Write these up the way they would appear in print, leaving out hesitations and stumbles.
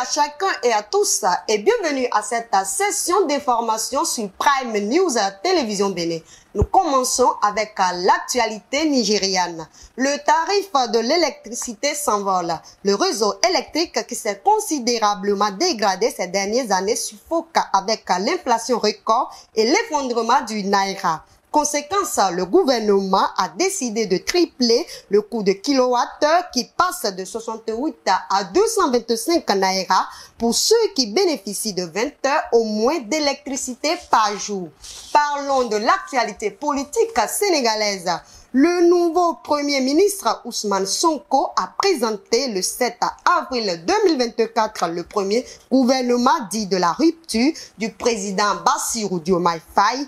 à chacun et à tous et bienvenue à cette session d'information sur Prime News Télévision Bénin. Nous commençons avec l'actualité nigériane. Le tarif de l'électricité s'envole. Le réseau électrique qui s'est considérablement dégradé ces dernières années suffoque avec l'inflation record et l'effondrement du Naira. Conséquence, le gouvernement a décidé de tripler le coût de kilowattheure qui passe de 68 à 225 naira pour ceux qui bénéficient de 20 heures au moins d'électricité par jour. Parlons de l'actualité politique sénégalaise. Le nouveau Premier ministre Ousmane Sonko a présenté le 7 avril 2024 le premier gouvernement dit de la rupture du président Bassirou Diomaye Faye.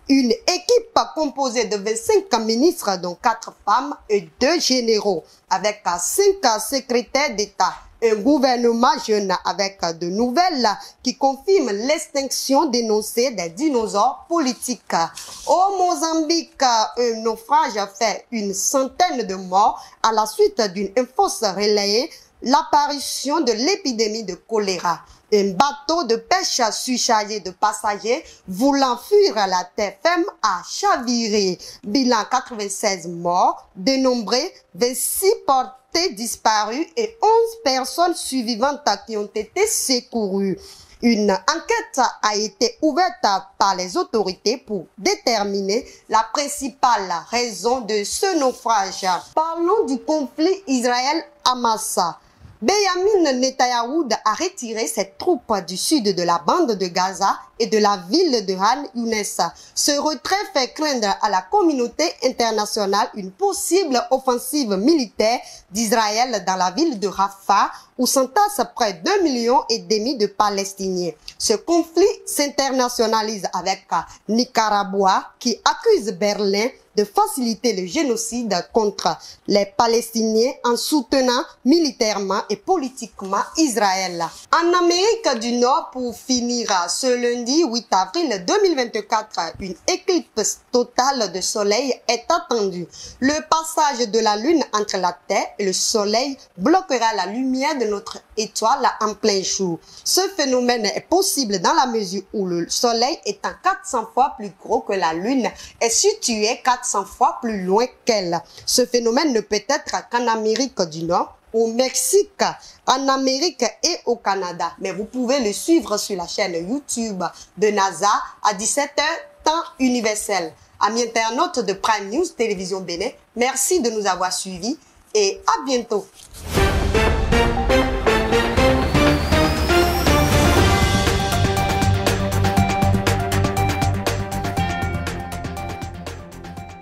Une équipe composée de 25 ministres, dont 4 femmes et 2 généraux, avec 5 secrétaires d'État. Un gouvernement jeune avec de nouvelles qui confirment l'extinction dénoncée des dinosaures politiques. Au Mozambique, un naufrage fait une centaine de morts à la suite d'une fausse relayée, l'apparition de l'épidémie de choléra. Un bateau de pêche surchargé de passagers voulant fuir la terre ferme a chaviré. Bilan 96 morts, dénombré 26 portés disparus et 11 personnes survivantes qui ont été secourues. Une enquête a été ouverte par les autorités pour déterminer la principale raison de ce naufrage. Parlons du conflit Israël-Hamas. Benjamin Netanyahou a retiré ses troupes du sud de la bande de Gaza et de la ville de Han Younes. Ce retrait fait craindre à la communauté internationale une possible offensive militaire d'Israël dans la ville de Rafah, où s'entassent près d'1,5 million de Palestiniens. Ce conflit s'internationalise avec Nicaragua qui accuse Berlin de faciliter le génocide contre les Palestiniens en soutenant militairement et politiquement Israël. En Amérique du Nord, pour finir, ce lundi 8 avril 2024, une éclipse totale de soleil est attendue. Le passage de la lune entre la Terre et le soleil bloquera la lumière de notre étoile en plein jour. Ce phénomène est possible dans la mesure où le soleil étant 400 fois plus gros que la lune est situé 400 fois plus loin qu'elle. Ce phénomène ne peut être qu'en Amérique du Nord, au Mexique, en Amérique et au Canada. Mais vous pouvez le suivre sur la chaîne YouTube de NASA à 17 h temps universel. Amis internautes de Prime News Télévision Bénin, merci de nous avoir suivis et à bientôt.